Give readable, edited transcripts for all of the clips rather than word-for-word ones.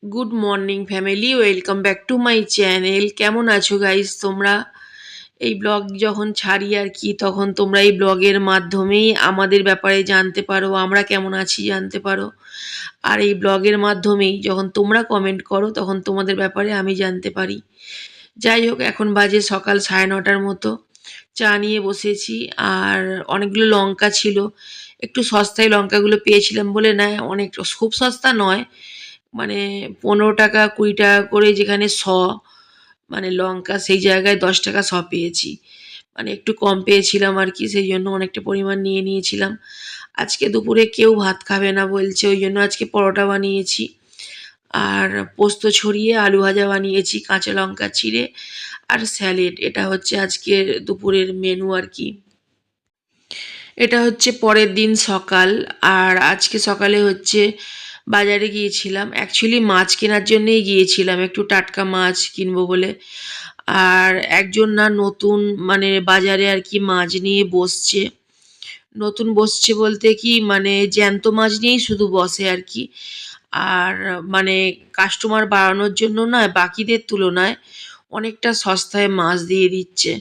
Good morning family, welcome back to my channel. কেমন আছো guys তোমরা? এই ব্লগ যখন ছাড়ি আর কি, তখন তোমরা এই ব্লগের মাধ্যমেই আমাদের ব্যাপারে জানতে পারো, আমরা কেমন আছি জানতে পারো। আর এই ব্লগের মাধ্যমেই যখন তোমরা কমেন্ট করো, তখন তোমাদের ব্যাপারে আমি জানতে পারি। যাই হোক, এখন বাজে সকাল 9:30 মতো। চা নিয়ে বসেছি। আর অনেকগুলো লঙ্কা ছিল, একটু সস্তায় লঙ্কাগুলো পেয়েছিলাম বলে, নেয় অনেক, খুব সস্তা নয়, মানে 15 টাকা 20 টাকা করে যেখানে মানে লঙ্কা, সেই জায়গায় 10 টাকা পেয়েছি। মানে একটু কম পেয়েছিলাম আর কি, সেই জন্য অনেকটা পরিমাণ নিয়ে নিয়েছিলাম। আজকে দুপুরে কেউ ভাত খাবে না বলছে, ওই জন্য আজকে পরোটা বানিয়েছি। আর পোস্ত ছড়িয়ে আলু ভাজা বানিয়েছি, কাঁচা লঙ্কা চিড়ে, আর স্যালেড। এটা হচ্ছে আজকের দুপুরের মেনু আর কি। এটা হচ্ছে পরের দিন সকাল। আর আজকে সকালে হচ্ছে বাজারে গিয়েছিলাম, অ্যাকচুয়ালি মাছ কেনার জন্যেই গিয়েছিলাম, একটু টাটকা মাছ কিনবো বলে। আর একজন না নতুন, মানে বাজারে আর কি মাছ নিয়ে বসছে। নতুন বসছে বলতে কি, মানে জ্যান্ত মাছ নিয়েই শুধু বসে আর কি। আর মানে কাস্টমার বাড়ানোর জন্য না, বাকিদের তুলনায় অনেকটা সস্তায় মাছ দিয়ে দিচ্ছে।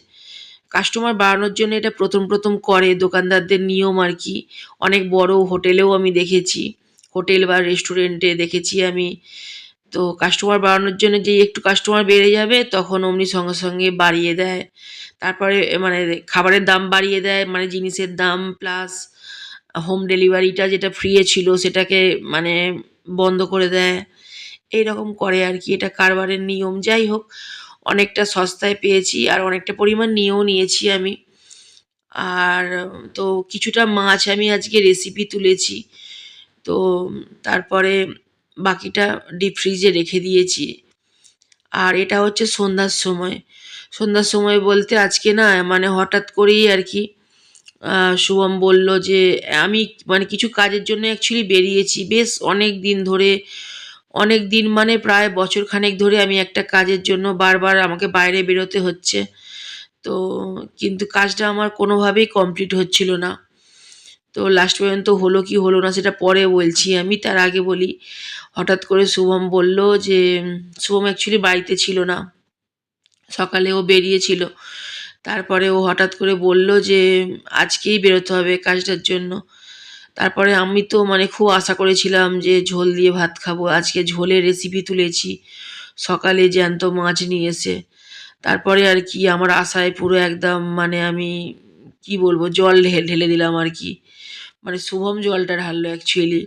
কাস্টমার বাড়ানোর জন্য এটা প্রথম প্রথম করে দোকানদারদের নিয়ম আর কি। অনেক বড় হোটেলেও আমি দেখেছি, হোটেল বা রেস্টুরেন্টে দেখেছি আমি। তো কাস্টমার বাড়ানোর জন্য যেই একটু কাস্টমার বেড়ে যাবে, তখন অমনি সঙ্গে সঙ্গে বাড়িয়ে দেয়। তারপরে মানে খাবারের দাম বাড়িয়ে দেয়, মানে জিনিসের দাম প্লাস হোম ডেলিভারিটা যেটা ফ্রি ছিল সেটাকে মানে বন্ধ করে দেয়। এইরকম করে আর কি, এটা কারবারের নিয়ম। যাই হোক, অনেকটা সস্তায় পেয়েছি আর অনেকটা পরিমাণ নিয়েও নিয়েছি আমি। আর তো কিছুটা মাছ আমি আজকে রেসিপি তুলেছি। তো তারপরে বাকিটা ডিপ ফ্রিজে রেখে দিয়েছি। আর এটা হচ্ছে সন্ধ্যার সময়। সন্ধ্যার সময় বলতে আজকে না, মানে হঠাৎ করেই আর কি শুভম বলল যে আমি, মানে কিছু কাজের জন্য অ্যাকচুয়ালি বেরিয়েছি বেশ অনেক দিন ধরে। অনেক দিন মানে প্রায় বছরখানেক ধরে আমি একটা কাজের জন্য বারবার আমাকে বাইরে বেরোতে হচ্ছে। তো কিন্তু কাজটা আমার কোনোভাবেই কমপ্লিট হচ্ছিল না। তো লাস্ট পর্যন্ত হলো কি হলো না সেটা পরে বলছি আমি, তার আগে বলি। হঠাৎ করে শুভম বলল যে শুভম অ্যাকচুয়ালি বাড়িতে ছিল না, সকালে ও বেরিয়েছিল। তারপরে ও হঠাৎ করে বলল যে আজকেই বেরোতে হবে কাজটার জন্য। তারপরে আমি তো মানে খুব আশা করেছিলাম যে ঝোল দিয়ে ভাত খাবো, আজকে ঝোলের রেসিপি তুলেছি সকালে জ্যান্ত মাছ নিয়ে এসে। তারপরে আর কি আমার আশায় পুরো একদম, মানে আমি কি বলবো, জল ঢেলে দিলাম আর কি। মানে শুভম জলটা ঢাললো অ্যাকচুয়ালি।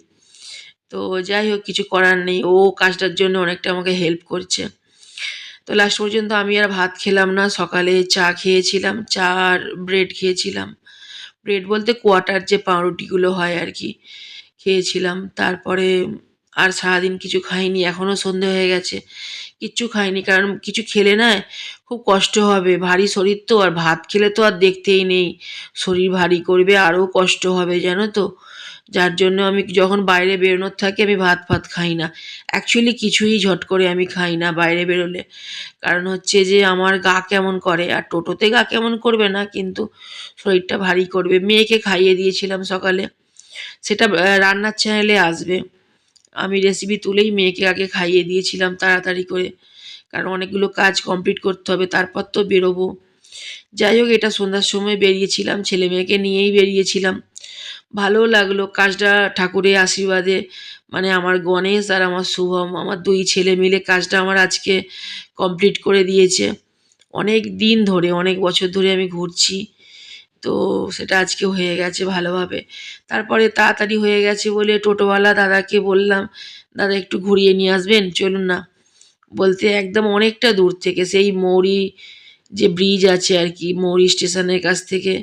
তো যাই হোক, কিছু করার নেই, ও কাজটার জন্য অনেকটা আমাকে হেল্প করছে। তো লাস্ট পর্যন্ত আমি আর ভাত খেলাম না, সকালে চা খেয়েছিলাম, চা আর ব্রেড খেয়েছিলাম। ব্রেড বলতে কোয়াটার যে পাউরুটিগুলো হয় আর কি, খেয়েছিলাম। তারপরে আর সারাদিন কিছু খাইনি, এখনও সন্ধে হয়ে গেছে, কিচ্ছু খাইনি। কারণ কিছু খেলে না খুব কষ্ট হবে, ভারী শরীর তো, আর ভাত খেলে তো আর দেখতেই নেই, শরীর ভারী করবে, আরও কষ্ট হবে জানো তো। যার জন্য আমি যখন বাইরে বেরোনোর থাকে আমি ভাত ফাত খাই না, অ্যাকচুয়ালি কিছুই ঝট করে আমি খাই না বাইরে বেরোলে। কারণ হচ্ছে যে আমার গা কেমন করে, আর টোটোতে গা কেমন করবে না, কিন্তু শরীরটা ভারী করবে। মেয়েকে খাইয়ে দিয়েছিলাম সকালে, সেটা রান্নার চ্যানেলে আসবে। আমি রেসিপি তুলেই মেয়েকে আগে খাইয়ে দিয়েছিলাম তাড়াতাড়ি করে, কারণ অনেকগুলো কাজ কমপ্লিট করতে হবে, তারপর তো বেরোবো। যাই হোক, এটা সন্ধ্যার সময় বেরিয়েছিলাম, ছেলে মেয়েকে নিয়েই বেরিয়েছিলাম। ভালো লাগলো কাজটা ঠাকুরের আশীর্বাদে। মানে আমার গণেশ আর আমার শুভম, আমার দুই ছেলে মিলে কাজটা আমার আজকে কমপ্লিট করে দিয়েছে। অনেক দিন ধরে, অনেক বছর ধরে আমি ঘুরছি, তো সেটা আজকে হয়ে গেছে ভালোভাবে। তারপরে তাড়াতাড়ি হয়ে গেছে বলে টোটোওয়ালা দাদাকে বললাম, দাদা একটু ঘুরিয়ে নিয়ে আসবেন, চলুন না। বলতে একদম অনেকটা দূর থেকে, সেই মৌরি যে ব্রিজ আছে আর কি, মৌরি স্টেশনের কাছ থেকে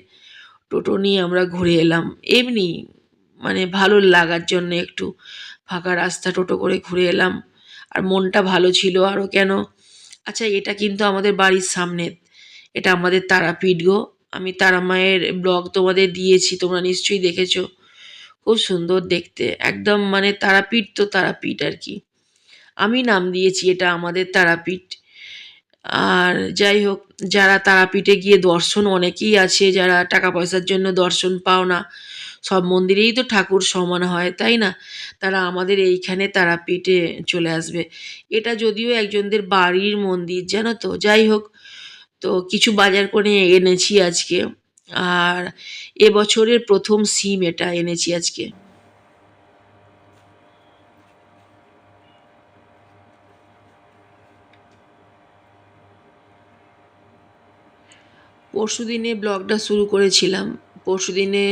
টোটো নিয়ে আমরা ঘুরে এলাম এমনি, মানে ভালো লাগার জন্য একটু ফাঁকা রাস্তা টোটো করে ঘুরে এলাম। আর মনটা ভালো ছিল আরও কেন। আচ্ছা, এটা কিন্তু আমাদের বাড়ির সামনে, এটা আমাদের তারাপীঠ গো। আমি তারা মায়ের ব্লগ তোমাদের দিয়েছি, তোমরা নিশ্চয়ই দেখেছো। খুব সুন্দর দেখতে একদম, মানে তারাপীঠ তো তারাপীঠ আর কি। আমি নাম দিয়েছি এটা আমাদের তারাপীঠ। আর যাই হোক, যারা তারাপীঠে গিয়ে দর্শন, অনেকেই আছে যারা টাকা পয়সার জন্য দর্শন পাও না, সব মন্দিরেই তো ঠাকুর সমান হয়, তাই না? তারা আমাদের এইখানে তারাপীঠে চলে আসবে। এটা যদিও একজনদের বাড়ির মন্দির, জানো তো? যাই হোক, তো কিছু বাজার করে এনেছি আজকে। আর এবছরের ১ম সিম এটা এনেছি আজকে। পরশুদিনে ব্লগটা শুরু করেছিলাম। পরশুদিনে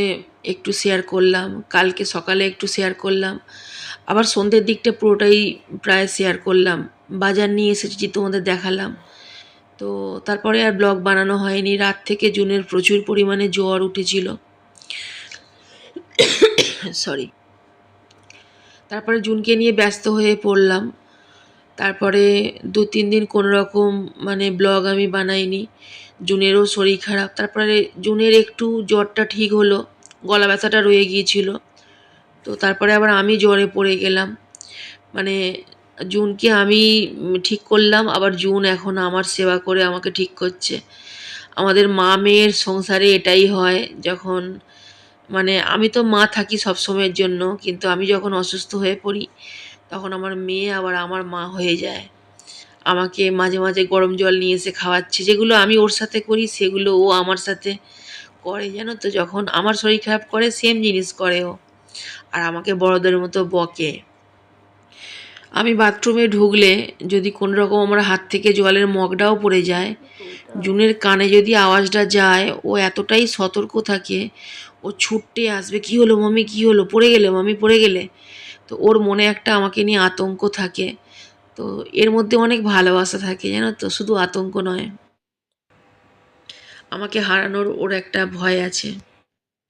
একটু শেয়ার করলাম, কালকে সকালে একটু শেয়ার করলাম, আবার সন্ধ্যের দিকটা পুরোটাই প্রায় শেয়ার করলাম। বাজার নিয়ে এসেছি তোমাদের দেখালাম। তো তারপরে আর ব্লগ বানানো হয়নি। রাত থেকে জুনের প্রচুর পরিমাণে জ্বর উঠেছিল, সরি। তারপরে জুনকে নিয়ে ব্যস্ত হয়ে পড়লাম। তারপরে ২-৩ দিন কোনো রকম মানে ব্লগ আমি বানাইনি। জুনেরও শরীর খারাপ। তারপরে জুনের একটু জ্বরটা ঠিক হলো, গলা ব্যথাটা রয়ে গিয়েছিল। তো তারপরে আবার আমি জ্বরে পড়ে গেলাম। মানে জুনকে আমি ঠিক করলাম, আবার জুন এখন আমার সেবা করে আমাকে ঠিক করছে। আমাদের মা মেয়ের সংসারে এটাই হয়। যখন মানে আমি তো মা থাকি সবসময়ের জন্য, কিন্তু আমি যখন অসুস্থ হয়ে পড়ি তখন আমার মেয়ে আবার আমার মা হয়ে যায়। আমাকে মাঝে মাঝে গরম জল নিয়ে এসে খাওয়াচ্ছে, যেগুলো আমি ওর সাথে করি সেগুলো ও আমার সাথে করে, জানো তো? যখন আমার শরীর খারাপ করে সেম জিনিস করে ও, আর আমাকে বড়দের মতো বকে। আমি বাথরুমে ঢুকলে যদি কোনো রকম আমার হাত থেকে জলের মগটাও পড়ে যায়, জুনের কানে যদি আওয়াজটা যায়, ও এতটাই সতর্ক থাকে, ও ছুটে আসবে, কী হলো মামি, কী হলো, পড়ে গেলে মামি, পড়ে গেলে। তো ওর মনে একটা আমাকে নিয়ে আতঙ্ক থাকে। তো এর মধ্যে অনেক ভালোবাসা থাকে, জানো তো? শুধু আতঙ্ক নয়, আমাকে হারানোর ওর একটা ভয় আছে।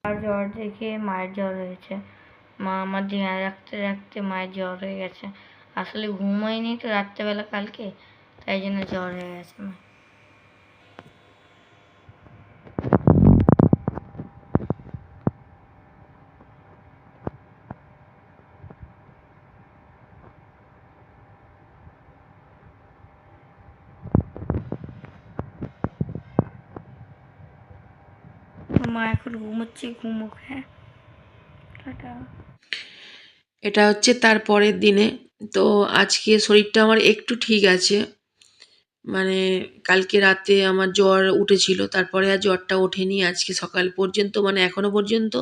আর জ্বর দেখে মায়ের জ্বর হয়েছে। মা আমার ধ্যান রাখতে রাখতে মায়ের জ্বর হয়ে গেছে। আসলে ঘুমাইনি তো রাত্রেবেলা কালকে, তাই জন্য জ্বর হয়ে গেছে মা। মা এখন ঘুমোচ্ছে, ঘুমোক। হ্যাঁ, টাটা। এটা হচ্ছে তার পরের দিনে। তো আজকে শরীরটা আমার একটু ঠিক আছে। মানে কালকে রাতে আমার জ্বর উঠেছিল, তারপরে আর জ্বরটা ওঠেনি আজকে সকাল পর্যন্ত, মানে এখনো পর্যন্ত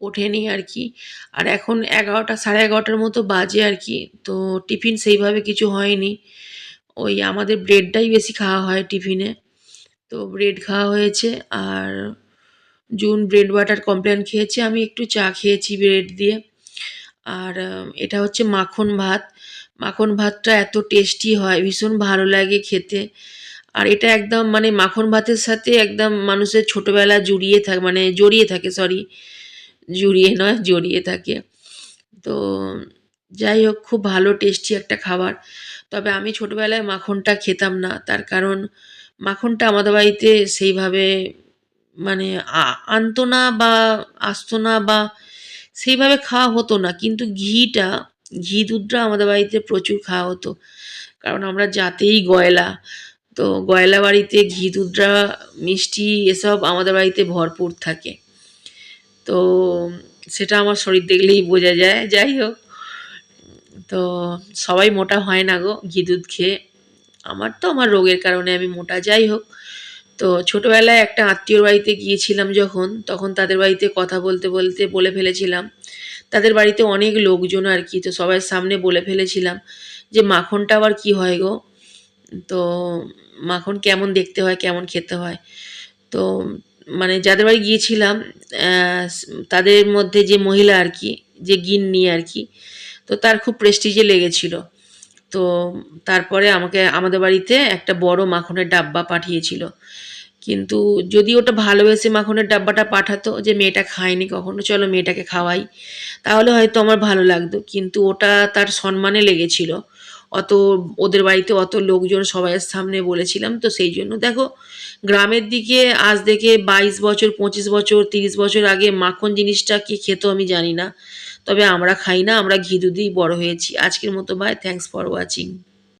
ওঠেনি আর কি। আর এখন 11টা, সাড়ে 11টার মতো বাজে আর কি। তো টিফিন সেইভাবে কিছু হয়নি। ওই আমাদের ব্রেডটাই বেশি খাওয়া হয় টিফিনে। তো ব্রেড খাওয়া হয়েছে। আর জুন ব্রেড বাটার কমপ্লেন খেয়েছে, আমি একটু চা খেয়েছি ব্রেড দিয়ে। আর এটা হচ্ছে মাখন ভাত। মাখন ভাতটা এত টেস্টি হয়, ভীষণ ভালো লাগে খেতে। আর এটা একদম মানে মাখন ভাতের সাথে একদম মানুষের ছোটোবেলা জুড়িয়ে থাকে, মানে জড়িয়ে থাকে, সরি, জুড়িয়ে নয়, জড়িয়ে থাকে। তো যাই হোক, খুব ভালো টেস্টি একটা খাবার। তবে আমি ছোটোবেলায় মাখনটা খেতাম না, তার কারণ মাখনটা আমাদের বাড়িতে সেইভাবে মানে আনতো না, বা আসতো না, বা সেইভাবে খাওয়া হতো না। কিন্তু ঘি দুধটা আমাদের বাড়িতে প্রচুর খাওয়া হতো, কারণ আমরা জাতেই গয়লা। তো গয়লা বাড়িতে ঘি দুধটা, মিষ্টি, এসব আমাদের বাড়িতে ভরপুর থাকে। তো সেটা আমার শরীর দেখলেই বোঝা যায়। যাই হোক, তো সবাই মোটা হয় না গো ঘি দুধ খেয়ে। আমার তো আমার রোগের কারণে আমি মোটা। যাই হোক, তো ছোটোবেলায় একটা আত্মীয়র বাড়িতে গিয়েছিলাম যখন, তখন তাদের বাড়িতে কথা বলতে বলতে বলে ফেলেছিলাম, তাদের বাড়িতে অনেক লোকজন আর কি, তো সবার সামনে বলে ফেলেছিলাম যে মাখনটা আবার কি হয় গো, তো মাখন কেমন দেখতে হয়, কেমন খেতে হয়। তো মানে যাদের বাড়ি গিয়েছিলাম, তাদের মধ্যে যে মহিলা আর কি, যে গিন্নি আর কি, তো তার খুব প্রেস্টিজে লেগেছিল। তো তারপরে আমাকে আমাদের বাড়িতে একটা বড় মাখনের ডাব্বা পাঠিয়েছিল। কিন্তু যদি ওটা ভালোবেসে মাখনের ডাব্বাটা পাঠাতো, যে মেয়েটা খায়নি কখনো, চলো মেয়েটাকে খাওয়াই, তাহলে হয়তো আমার ভালো লাগতো। কিন্তু ওটা তার সম্মানে লেগেছিল। অত ওদের বাড়িতে অত লোকজন সবাইয়ের সামনে বলেছিলাম, তো সেই জন্য দেখো, গ্রামের দিকে আজ থেকে 22 বছর, 25 বছর, 30 বছর আগে মাখন জিনিসটা কি খেত আমি জানি না। তবে আমরা খাই না, আমরা ঘি দুধেই বড় হয়েছি। আজকের মতো বাই, থ্যাঙ্কস ফর ওয়াচিং।